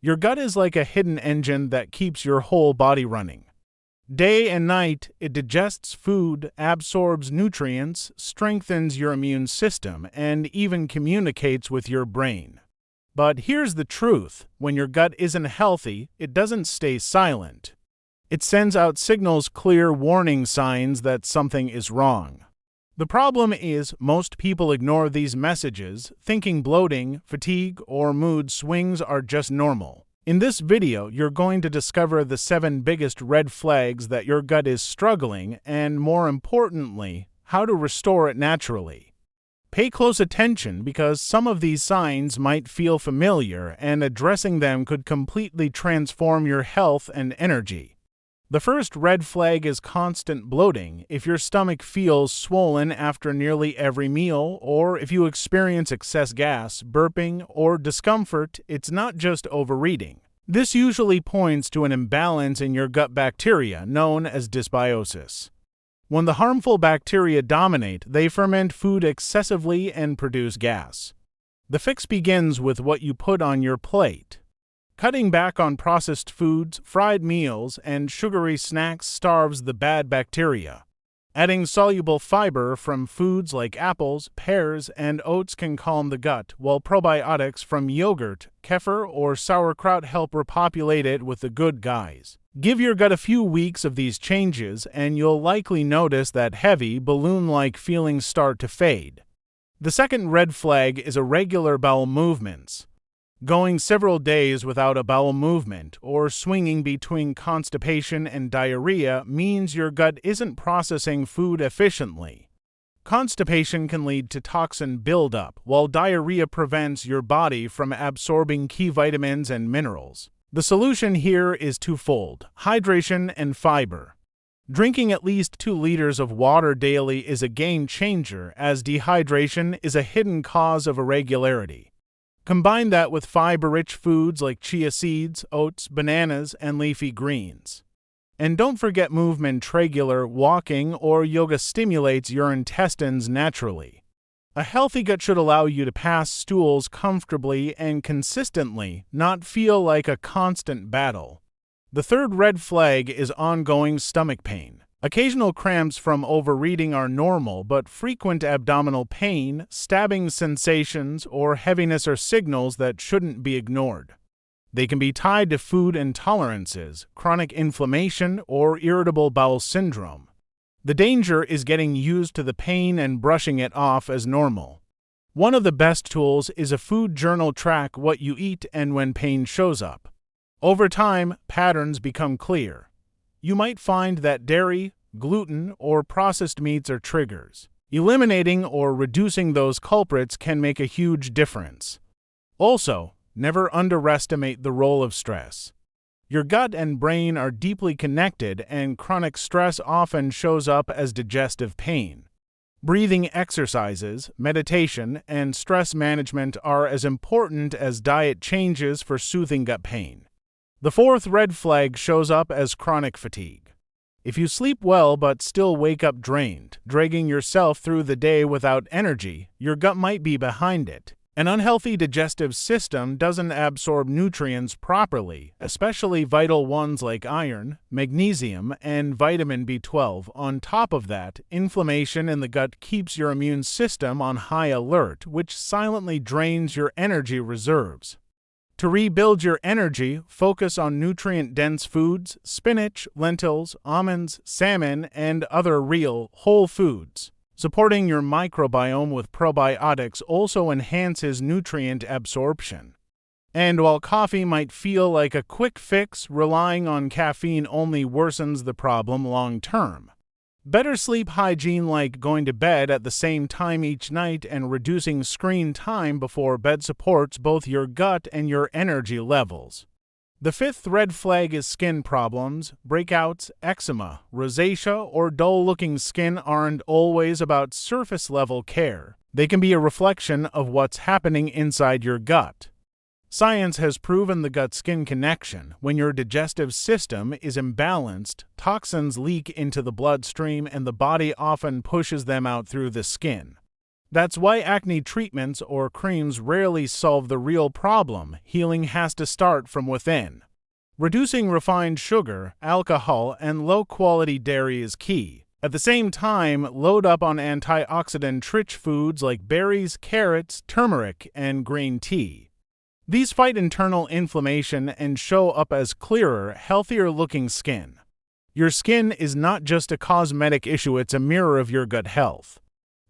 Your gut is like a hidden engine that keeps your whole body running. Day and night, it digests food, absorbs nutrients, strengthens your immune system, and even communicates with your brain. But here's the truth: when your gut isn't healthy, it doesn't stay silent. It sends out signals, clear warning signs that something is wrong. The problem is, most people ignore these messages, thinking bloating, fatigue, or mood swings are just normal. In this video, you're going to discover the 7 biggest red flags that your gut is struggling and, more importantly, how to restore it naturally. Pay close attention because some of these signs might feel familiar, and addressing them could completely transform your health and energy. The first red flag is constant bloating. If your stomach feels swollen after nearly every meal, or if you experience excess gas, burping, or discomfort, it's not just overeating. This usually points to an imbalance in your gut bacteria, known as dysbiosis. When the harmful bacteria dominate, they ferment food excessively and produce gas. The fix begins with what you put on your plate. Cutting back on processed foods, fried meals, and sugary snacks starves the bad bacteria. Adding soluble fiber from foods like apples, pears, and oats can calm the gut, while probiotics from yogurt, kefir, or sauerkraut help repopulate it with the good guys. Give your gut a few weeks of these changes, and you'll likely notice that heavy, balloon-like feelings start to fade. The second red flag is irregular bowel movements. Going several days without a bowel movement or swinging between constipation and diarrhea means your gut isn't processing food efficiently. Constipation can lead to toxin buildup, while diarrhea prevents your body from absorbing key vitamins and minerals. The solution here is twofold: hydration and fiber. Drinking at least 2 liters of water daily is a game changer, as dehydration is a hidden cause of irregularity. Combine that with fiber-rich foods like chia seeds, oats, bananas, and leafy greens. And don't forget movement. Regular walking or yoga stimulates your intestines naturally. A healthy gut should allow you to pass stools comfortably and consistently, not feel like a constant battle. The third red flag is ongoing stomach pain. Occasional cramps from overeating are normal, but frequent abdominal pain, stabbing sensations, or heaviness are signals that shouldn't be ignored. They can be tied to food intolerances, chronic inflammation, or irritable bowel syndrome. The danger is getting used to the pain and brushing it off as normal. One of the best tools is a food journal. Track what you eat and when pain shows up. Over time, patterns become clear. You might find that dairy, gluten, or processed meats are triggers. Eliminating or reducing those culprits can make a huge difference. Also, never underestimate the role of stress. Your gut and brain are deeply connected, and chronic stress often shows up as digestive pain. Breathing exercises, meditation, and stress management are as important as diet changes for soothing gut pain. The fourth red flag shows up as chronic fatigue. If you sleep well but still wake up drained, dragging yourself through the day without energy, your gut might be behind it. An unhealthy digestive system doesn't absorb nutrients properly, especially vital ones like iron, magnesium, and vitamin B12. On top of that, inflammation in the gut keeps your immune system on high alert, which silently drains your energy reserves. To rebuild your energy, focus on nutrient-dense foods: spinach, lentils, almonds, salmon, and other real, whole foods. Supporting your microbiome with probiotics also enhances nutrient absorption. And while coffee might feel like a quick fix, relying on caffeine only worsens the problem long term. Better sleep hygiene, like going to bed at the same time each night and reducing screen time before bed, supports both your gut and your energy levels. The fifth red flag is skin problems. Breakouts, eczema, rosacea, or dull-looking skin aren't always about surface-level care. They can be a reflection of what's happening inside your gut. Science has proven the gut-skin connection. When your digestive system is imbalanced, toxins leak into the bloodstream and the body often pushes them out through the skin. That's why acne treatments or creams rarely solve the real problem. Healing has to start from within. Reducing refined sugar, alcohol, and low-quality dairy is key. At the same time, load up on antioxidant-rich foods like berries, carrots, turmeric, and green tea. These fight internal inflammation and show up as clearer, healthier-looking skin. Your skin is not just a cosmetic issue, it's a mirror of your gut health.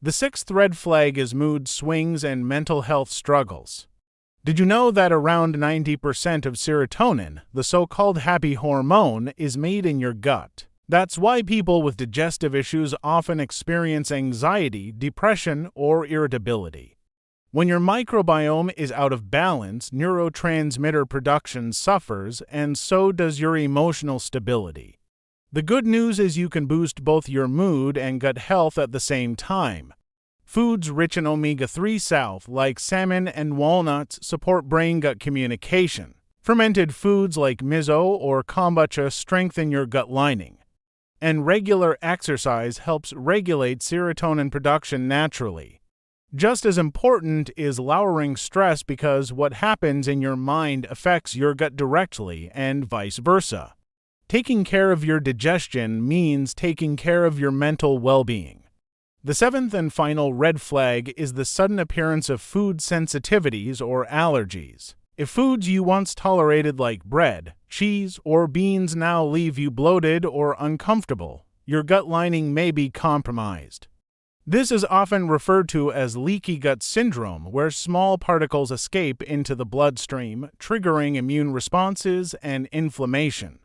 The sixth red flag is mood swings and mental health struggles. Did you know that around 90% of serotonin, the so-called happy hormone, is made in your gut? That's why people with digestive issues often experience anxiety, depression, or irritability. When your microbiome is out of balance, neurotransmitter production suffers, and so does your emotional stability. The good news is you can boost both your mood and gut health at the same time. Foods rich in omega-3 salve, like salmon and walnuts, support brain-gut communication. Fermented foods like miso or kombucha strengthen your gut lining. And regular exercise helps regulate serotonin production naturally. Just as important is lowering stress, because what happens in your mind affects your gut directly and vice versa. Taking care of your digestion means taking care of your mental well-being. The seventh and final red flag is the sudden appearance of food sensitivities or allergies. If foods you once tolerated like bread, cheese, or beans now leave you bloated or uncomfortable, your gut lining may be compromised. This is often referred to as leaky gut syndrome, where small particles escape into the bloodstream, triggering immune responses and inflammation.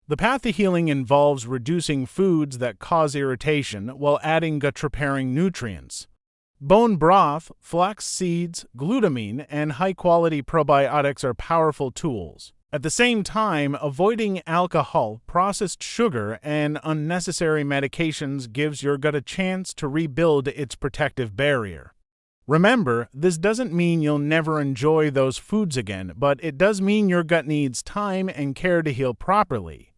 The path to healing involves reducing foods that cause irritation while adding gut-repairing nutrients. Bone broth, flax seeds, glutamine, and high-quality probiotics are powerful tools. At the same time, avoiding alcohol, processed sugar, and unnecessary medications gives your gut a chance to rebuild its protective barrier. Remember, this doesn't mean you'll never enjoy those foods again, but it does mean your gut needs time and care to heal properly.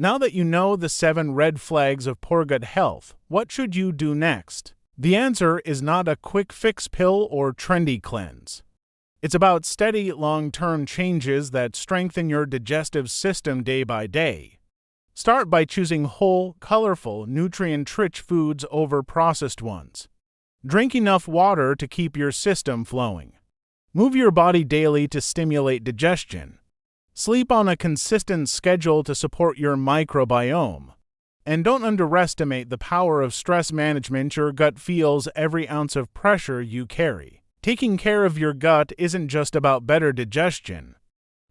Now that you know the 7 red flags of poor gut health, what should you do next? The answer is not a quick fix pill or trendy cleanse. It's about steady, long-term changes that strengthen your digestive system day by day. Start by choosing whole, colorful, nutrient-rich foods over processed ones. Drink enough water to keep your system flowing. Move your body daily to stimulate digestion. Sleep on a consistent schedule to support your microbiome. And don't underestimate the power of stress management. Your gut feels every ounce of pressure you carry. Taking care of your gut isn't just about better digestion.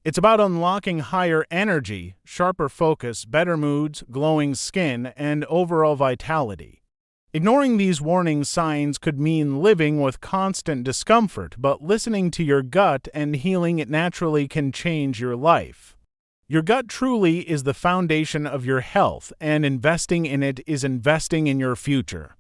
It's about unlocking higher energy, sharper focus, better moods, glowing skin, and overall vitality. Ignoring these warning signs could mean living with constant discomfort, but listening to your gut and healing it naturally can change your life. Your gut truly is the foundation of your health, and investing in it is investing in your future.